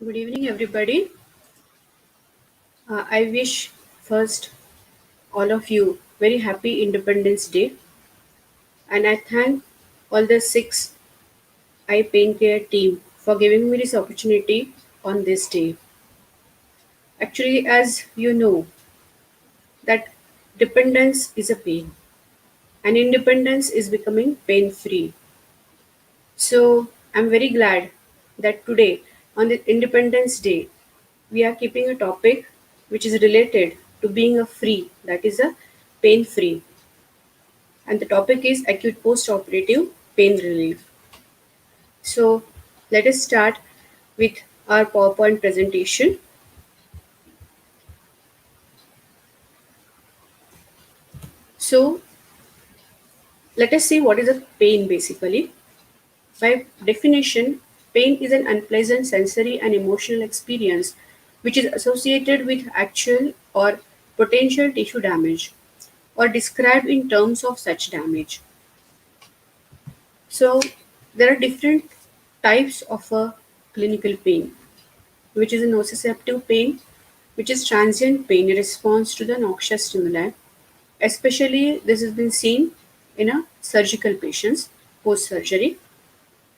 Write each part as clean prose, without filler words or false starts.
Good evening, everybody. I wish first all of you very happy Independence Day, and I thank all the six I Pain Care team for giving me this opportunity on this day. Actually, as you know, that dependence is a pain, and independence is becoming pain-free. So I'm very glad that today, on the Independence Day, we are keeping a topic which is related to being a free, that is a pain-free. And the topic is acute post-operative pain relief. So let us start with our PowerPoint presentation. So let us see what is a pain basically. By definition, pain is an unpleasant sensory and emotional experience which is associated with actual or potential tissue damage or described in terms of such damage. So there are different types of a clinical pain, which is a nociceptive pain, which is transient pain in response to the noxious stimuli. Especially this has been seen in a surgical patients post-surgery.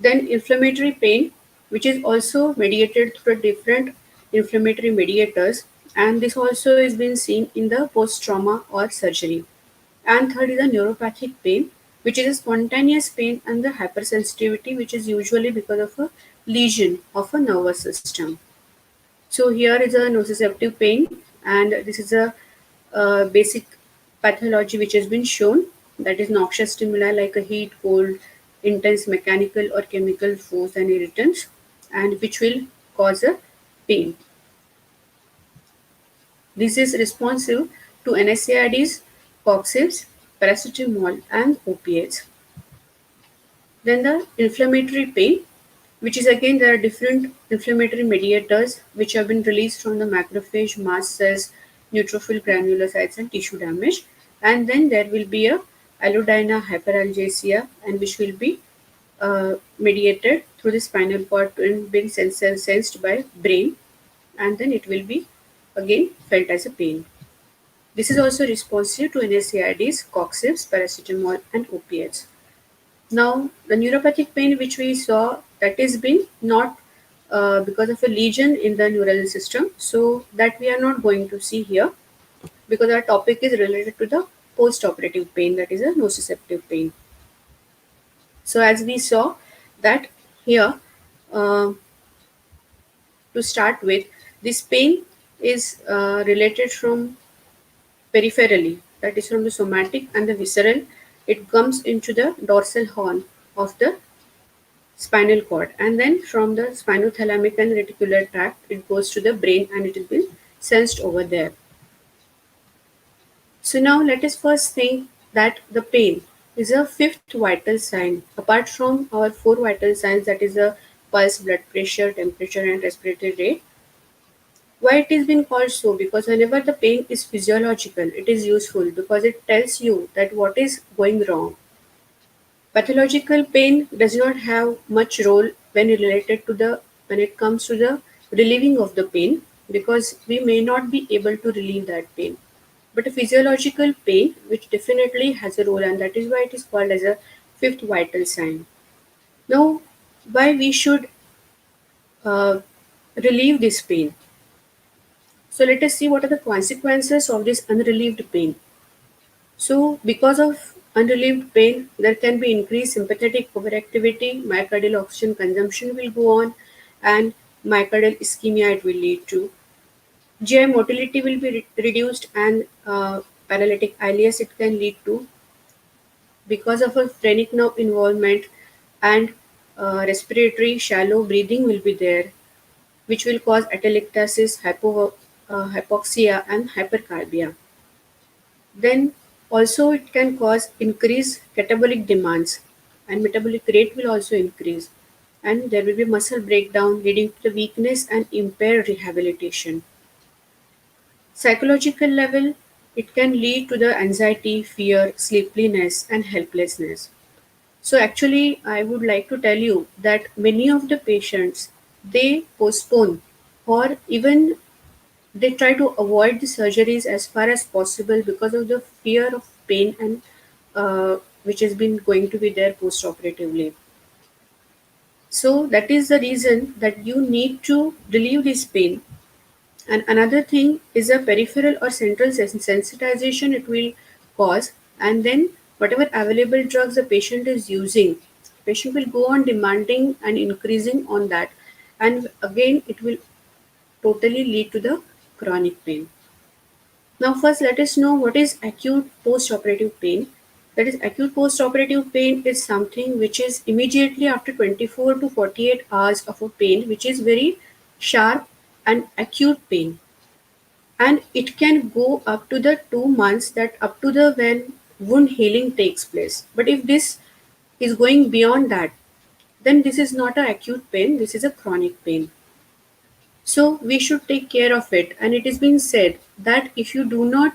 Then inflammatory pain, which is also mediated through different inflammatory mediators, and this also is been seen in the post-trauma or surgery. And third is the neuropathic pain, which is a spontaneous pain and the hypersensitivity, which is usually because of a lesion of a nervous system. So here is a nociceptive pain, and this is a basic pathology which has been shown, that is noxious stimuli like a heat, cold, intense mechanical or chemical force and irritants, and which will cause a pain. This is responsive to NSAIDs, Consepts, paracetamol, and opiates. Then the inflammatory pain, which is again there are different inflammatory mediators which have been released from the macrophage, mast cells, neutrophil granulocytes, and tissue damage. And then there will be a allodynia hyperalgesia, and which will be mediated through the spinal cord and being sensed by brain, and then it will be again felt as a pain. This is also responsive to NSAIDs, Consepts, paracetamol, and opiates. Now, the neuropathic pain which we saw, that is been not because of a lesion in the neural system, so that we are not going to see here because our topic is related to the post-operative pain, that is a nociceptive pain. So as we saw that here, uh, to start with, this pain is related from peripherally, that is from the somatic and the visceral. It comes into the dorsal horn of the spinal cord, and then from the spinothalamic and reticular tract it goes to the brain and it will be sensed over there. So now let us first think that the pain is a fifth vital sign apart from our four vital signs, that is a pulse, blood pressure, temperature, and respiratory rate. Why it is been called so? Because whenever the pain is physiological, it is useful because it tells you that what is going wrong. Pathological pain does not have much role when it comes to the relieving of the pain, because we may not be able to relieve that pain. But a physiological pain, which definitely has a role, and that is why it is called as a fifth vital sign. Now, why we should uh, relieve this pain? So let us see what are the consequences of this unrelieved pain. So, because of unrelieved pain, there can be increased sympathetic overactivity, myocardial oxygen consumption will go on, and myocardial ischemia it will lead to. GI motility will be reduced, and paralytic ileus it can lead to because of a phrenic nerve involvement, and respiratory shallow breathing will be there, which will cause atelectasis, hypoxia, and hypercarbia. Then also it can cause increased catabolic demands, and metabolic rate will also increase, and there will be muscle breakdown leading to the weakness and impaired rehabilitation. Psychological level, it can lead to the anxiety, fear, sleepiness, and helplessness. So actually I would like to tell you that many of the patients, they postpone or even they try to avoid the surgeries as far as possible because of the fear of pain and which has been going to be there post-operatively. So that is the reason that you need to relieve this pain. And another thing is a peripheral or central sensitization it will cause, and then whatever available drugs the patient is using, patient will go on demanding and increasing on that, and again it will totally lead to the chronic pain. Now, first, let us know what is acute post-operative pain. That is, acute post-operative pain is something which is immediately after 24 to 48 hours of a pain, which is very sharp and acute pain, and it can go up to the 2 months, that up to the when wound healing takes place. But if this is going beyond that, then this is not a acute pain. This is a chronic pain. So we should take care of it. And it is been said that if you do not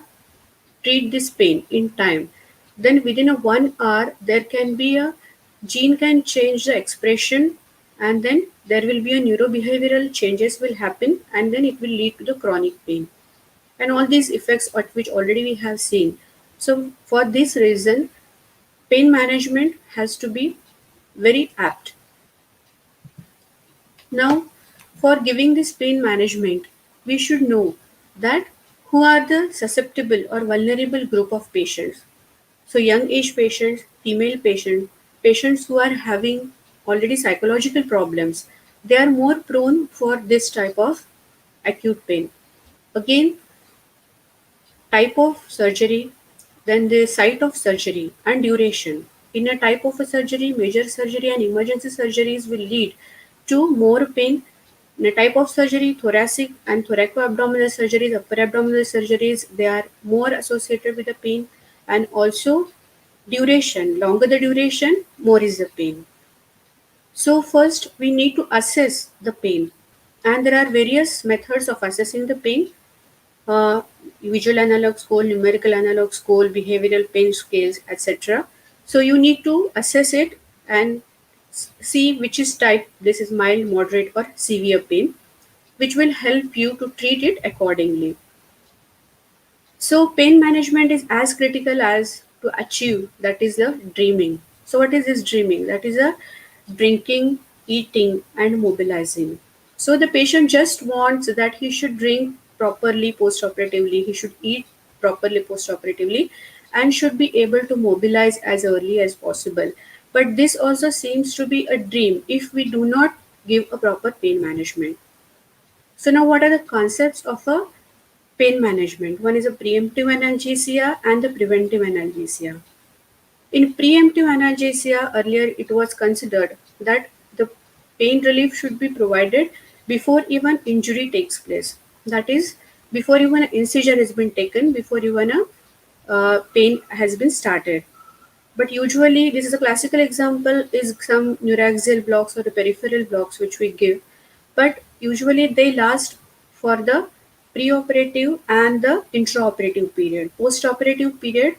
treat this pain in time, then within a 1 hour there can be a gene can change the expression, and then there will be a neurobehavioral changes will happen, and then it will lead to the chronic pain. And all these effects which already we have seen. So for this reason, pain management has to be very apt. Now, for giving this pain management, we should know that who are the susceptible or vulnerable group of patients. So young age patients, female patients, patients who are having already psychological problems, they are more prone for this type of acute pain. Again, type of surgery, then the site of surgery and duration. In a type of a surgery, major surgery and emergency surgeries will lead to more pain. In a type of surgery, thoracic and thoracoabdominal surgeries, upper abdominal surgeries, they are more associated with the pain, and also duration. Longer the duration, more is the pain. So first we need to assess the pain, and there are various methods of assessing the pain. uh, Visual analog scale, numerical analog scale, behavioral pain scales, etc. So you need to assess it and see which is type. This is mild, moderate, or severe pain, which will help you to treat it accordingly. So pain management is as critical as to achieve, that is the dreaming. So what is this dreaming? That is a drinking, eating, and mobilizing. So the patient just wants that he should drink properly post-operatively, he should eat properly post-operatively, and should be able to mobilize as early as possible. But this also seems to be a dream if we do not give a proper pain management. So now what are the concepts of a pain management? One is a preemptive analgesia and the preventive analgesia. In preemptive analgesia, earlier it was considered that the pain relief should be provided before even injury takes place. That is, before even an incision has been taken, before even a pain has been started. But usually, this is a classical example is some neuraxial blocks or the peripheral blocks which we give. But usually they last for the preoperative and the intraoperative period. Postoperative period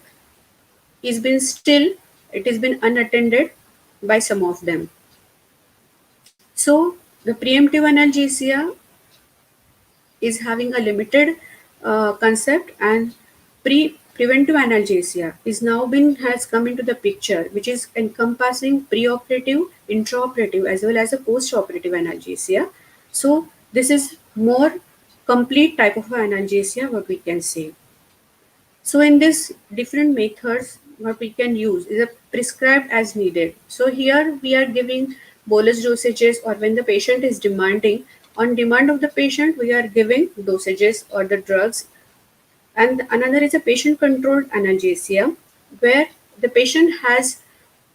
is been still, it has been unattended by some of them. So the preemptive analgesia is having a limited concept, and preventive analgesia is now been has come into the picture, which is encompassing preoperative, intraoperative, as well as a postoperative analgesia. So this is more complete type of analgesia, what we can say. So in this different methods, what we can use is a prescribed as needed. So here we are giving bolus dosages, or when the patient is demanding, on demand of the patient, we are giving dosages or the drugs. And another is a patient controlled analgesia, where the patient has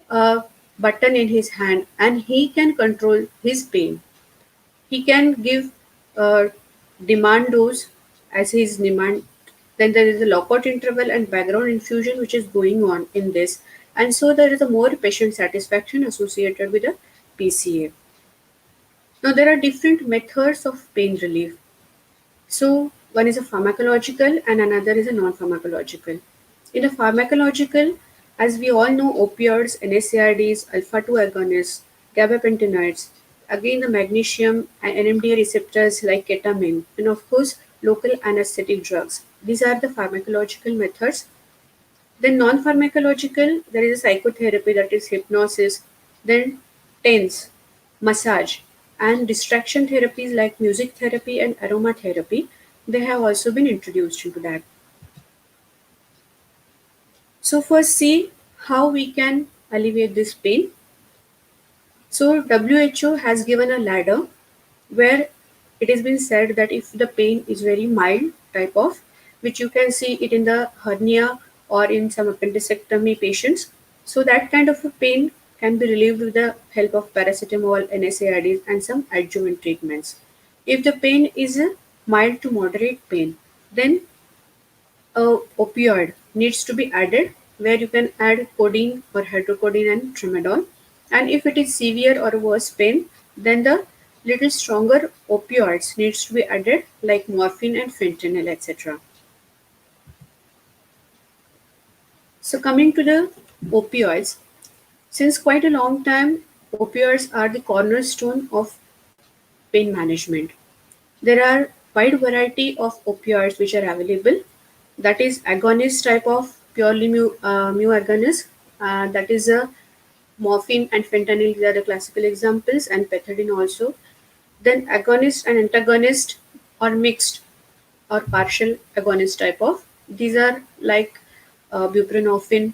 a button in his hand and he can control his pain. He can give a demand dose as his demand. Then there is a lockout interval and background infusion which is going on in this. And so there is a more patient satisfaction associated with a PCA. Now there are different methods of pain relief. So one is a pharmacological and another is a non-pharmacological. In the pharmacological, as we all know, opioids, NSAIDs, alpha-2 agonists, gabapentinoids, again the magnesium and NMDA receptors like ketamine, and of course local anesthetic drugs. These are the pharmacological methods. Then non-pharmacological, there is a psychotherapy, that is hypnosis, then TENS, massage, and distraction therapies like music therapy and aromatherapy. They have also been introduced into that. So first see how we can alleviate this pain. So WHO has given a ladder where it has been said that if the pain is very mild type of, which you can see it in the hernia or in some appendectomy patients, so that kind of a pain can be relieved with the help of paracetamol, NSAIDs, and some adjuvant treatments. If the pain is a mild to moderate pain, then a opioid needs to be added, where you can add codeine or hydrocodone and tramadol. And if it is severe or worse pain, then the little stronger opioids needs to be added like morphine and fentanyl, etc. So coming to the opioids, since quite a long time, opioids are the cornerstone of pain management. There are wide variety of opioids which are available. That is agonist type of purely mu agonist. That is a morphine and fentanyl. These are the classical examples, and pethidine also. Then agonist and antagonist or mixed or partial agonist type of. These are like buprenorphine,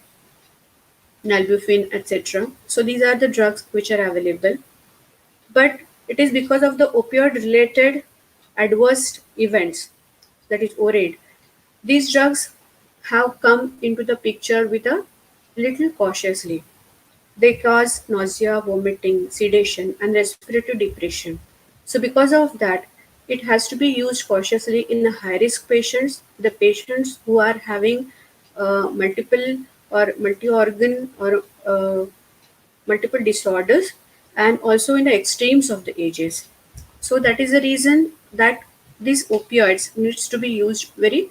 nalbuphine, etc. So these are the drugs which are available. But it is because of the opioid related adverse events, that is ORAID. These drugs have come into the picture with a little cautiously. They cause nausea, vomiting, sedation, and respiratory depression. So, because of that, it has to be used cautiously in high risk patients, the patients who are having multiple or multi organ or multiple disorders, and also in the extremes of the ages. So, that is the reason that these opioids needs to be used very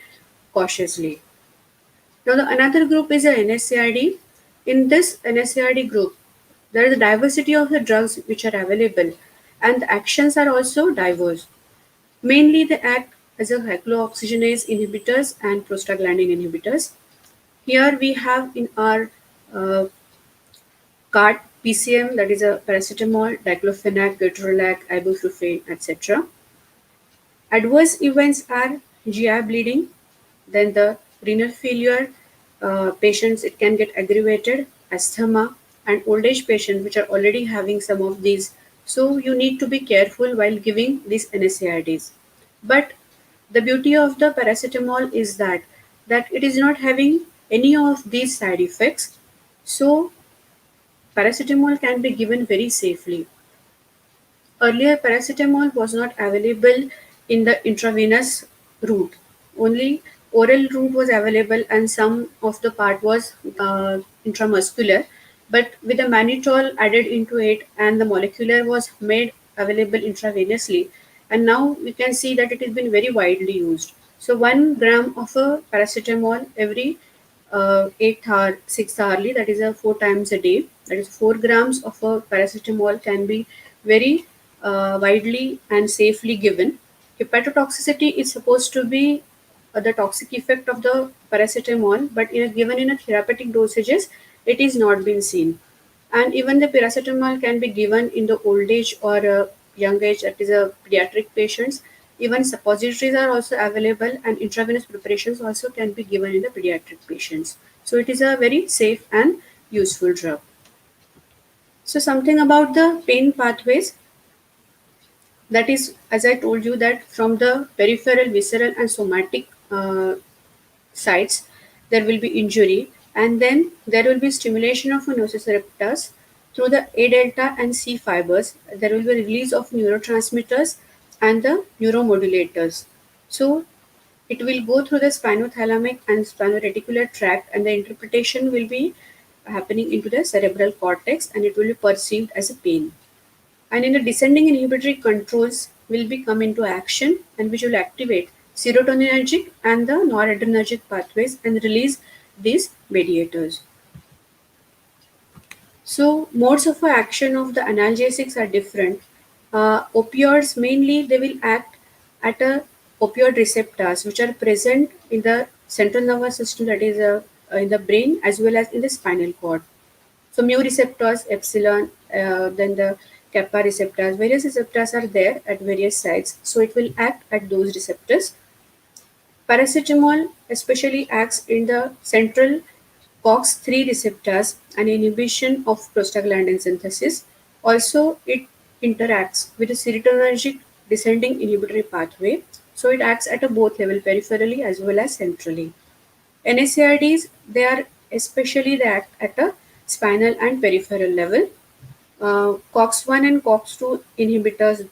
cautiously. Now, the another group is a NSAID. In this NSAID group, there is a diversity of the drugs which are available, and the actions are also diverse. Mainly, they act as a cyclooxygenase inhibitors and prostaglandin inhibitors. Here we have in our cart PCM, that is a paracetamol, diclofenac, ketorolac, ibuprofen, etc. Adverse events are GI bleeding, then the renal failure patients, it can get aggravated, asthma, and old age patients which are already having some of these. So you need to be careful while giving these NSAIDs. But the beauty of the paracetamol is that it is not having any of these side effects. So paracetamol can be given very safely. Earlier, paracetamol was not available in the intravenous route. Only oral route was available, and some of the part was intramuscular. But with the mannitol added into it, and the molecular was made available intravenously, and now we can see that it has been very widely used. So 1 gram of a paracetamol every 8 hour, 6 hourly, that is a 4 times a day. That is 4 grams of a paracetamol can be very widely and safely given. Hepatotoxicity is supposed to be the toxic effect of the paracetamol, but given in a therapeutic dosages, it is not been seen. And even the paracetamol can be given in the old age or young age, that is a pediatric patients. Even suppositories are also available, and intravenous preparations also can be given in the pediatric patients. So it is a very safe and useful drug. So something about the pain pathways, that is, as I told you, that from the peripheral, visceral, and somatic sites, there will be injury, and then there will be stimulation of a nociceptors through the A delta and C fibers. There will be release of neurotransmitters and the neuromodulators. So it will go through the spinothalamic and spinoreticular tract, and the interpretation will be happening into the cerebral cortex, and it will be perceived as a pain. And in the descending inhibitory controls will be come into action, and which will activate serotoninergic and the noradrenergic pathways and release these mediators. So modes of action of the analgesics are different. Opioids mainly they will act at a opioid receptors which are present in the central nervous system, that is in the brain as well as in the spinal cord. So mu receptors, epsilon, then the kappa receptors, various receptors are there at various sites. So it will act at those receptors. Paracetamol especially acts in the central COX-3 receptors and inhibition of prostaglandin synthesis. Also, it interacts with the serotonergic descending inhibitory pathway. So it acts at a both level, peripherally as well as centrally. NSAIDs, they are especially they act at a spinal and peripheral level. COX-1 and COX-2 inhibitors,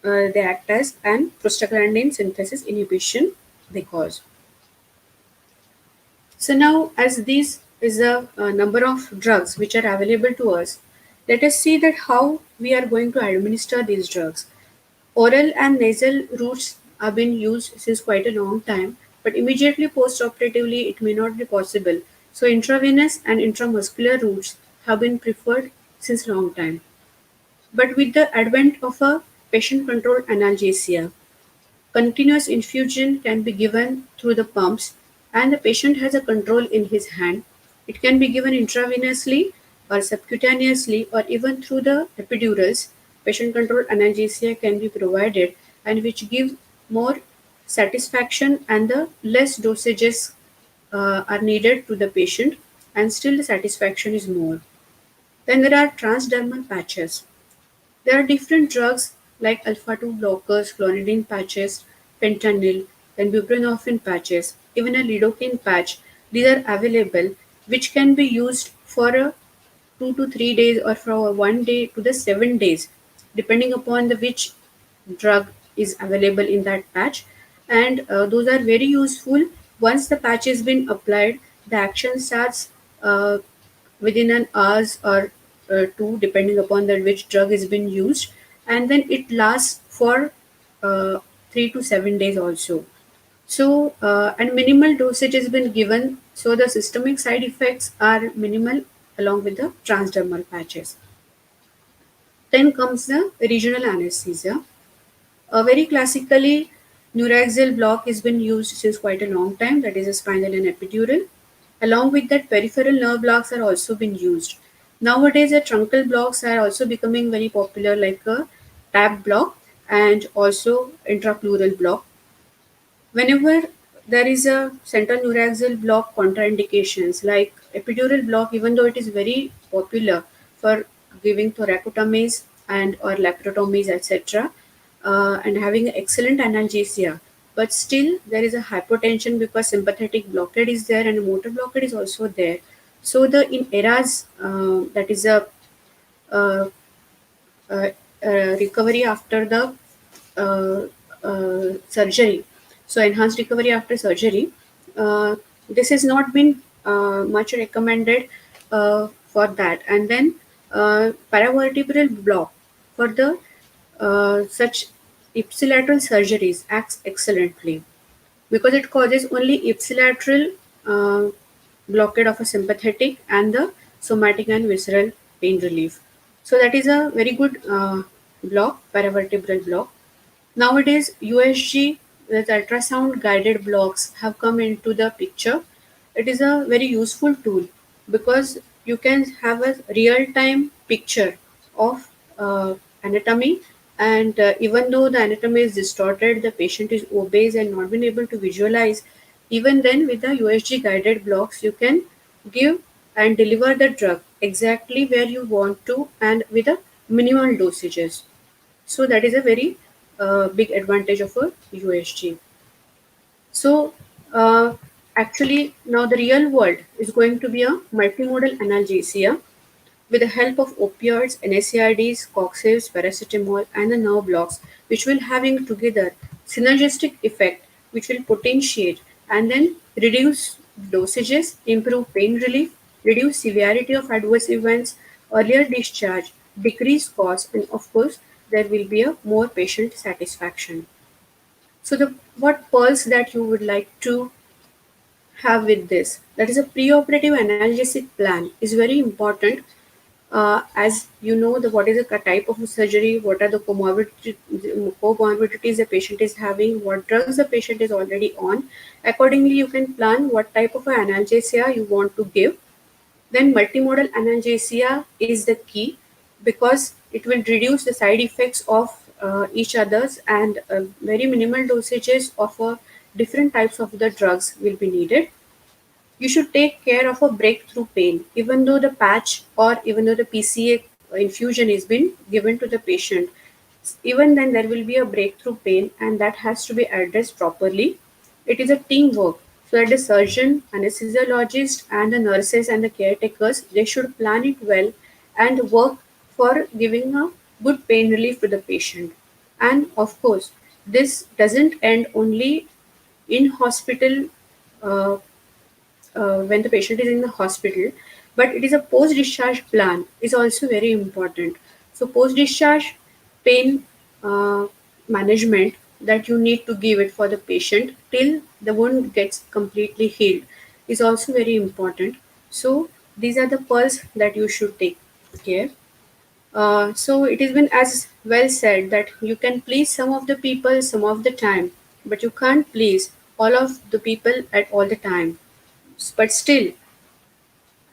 they act as and prostaglandin synthesis inhibition they cause. So now, as this is a number of drugs which are available to us, let us see that how we are going to administer these drugs. Oral and nasal routes have been used since quite a long time, but immediately post-operatively it may not be possible. So intravenous and intramuscular routes have been preferred since long time. But with the advent of a patient-controlled analgesia, continuous infusion can be given through the pumps and the patient has a control in his hand. It can be given intravenously or subcutaneously or even through the epidurals. Patient controlled analgesia can be provided and which give more satisfaction and the less dosages are needed to the patient and still the satisfaction is more. Then there are transdermal patches. There are different drugs like alpha-2 blockers, clonidine patches, fentanyl, then buprenorphine patches, even a lidocaine patch. These are available, which can be used for a 2 to 3 days or from 1 day to the 7 days, depending upon the which drug is available in that patch. And those are very useful. Once the patch has been applied, the action starts uh, within an hours or two, depending upon the which drug is being used, and then it lasts for uh, 3 to 7 days also. So and minimal dosage has been given, so the systemic side effects are minimal along with the transdermal patches. Then comes the regional anesthesia. Very classically, neuraxial block has been used since quite a long time, that is a spinal and epidural. Along with that, peripheral nerve blocks are also been used. Nowadays, the truncal blocks are also becoming very popular, like a TAP block and also intrapleural block. Whenever there is a central neuraxial block contraindications, like epidural block, even though it is very popular for giving thoracotomies and or laparotomies, etc., and having excellent analgesia, but still there is a hypotension because sympathetic blockade is there and motor blockade is also there. So the in eras that is a uh, uh, recovery after the uh, surgery. So enhanced recovery after surgery. Uh, this has not been much recommended for that. And then paravertebral block for the such ipsilateral surgeries acts excellently because it causes only ipsilateral uh, blockade of a sympathetic and the somatic and visceral pain relief. So that is a very good block, paravertebral block. Nowadays, USG with ultrasound guided blocks have come into the picture. It is a very useful tool because you can have a real time picture of anatomy, and even though the anatomy is distorted, the patient is obese and not been able to visualize. Even then, with the USG guided blocks, you can give and deliver the drug exactly where you want to and with a minimal dosages. So that is a very big advantage of a USG. So actually now the real world is going to be a multimodal analgesia with the help of opioids, NSAIDs, coxaves, paracetamol, and the nerve blocks, which will having together synergistic effect, which will potentiate and then reduce dosages, improve pain relief, reduce severity of adverse events, earlier discharge, decrease cost, and of course there will be a more patient satisfaction. So the what pearls that you would like to have with this, that is a preoperative analgesic plan is very important As you know, the what is the type of surgery, what are the comorbidities the patient is having, what drugs the patient is already on. Accordingly, you can plan what type of analgesia you want to give. Then multimodal analgesia is the key because it will reduce the side effects of each others, and very minimal dosages of different types of the drugs will be needed. You should take care of a breakthrough pain, even though the patch or even though the PCA infusion is been given to the patient. Even then, there will be a breakthrough pain, and that has to be addressed properly. It is a teamwork, so that the surgeon, anesthesiologist, and the nurses and the caretakers they should plan it well and work for giving a good pain relief to the patient. And of course, this doesn't end only in hospital uh, when the patient is in the hospital, but it is a post discharge plan is also very important. So post discharge pain uh, management that you need to give it for the patient till the wound gets completely healed is also very important. So these are the pearls that you should take care. So it has been as well said that you can please some of the people some of the time, but you can't please all of the people at all the time. But still,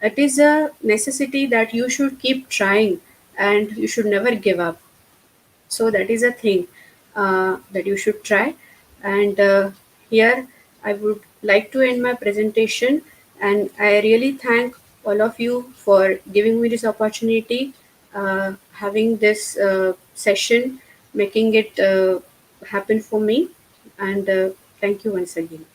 it is a necessity that you should keep trying and you should never give up. So that is a thing that you should try. And here I would like to end my presentation, and I really thank all of you for giving me this opportunity, having this session, making it happen for me. And thank you once again.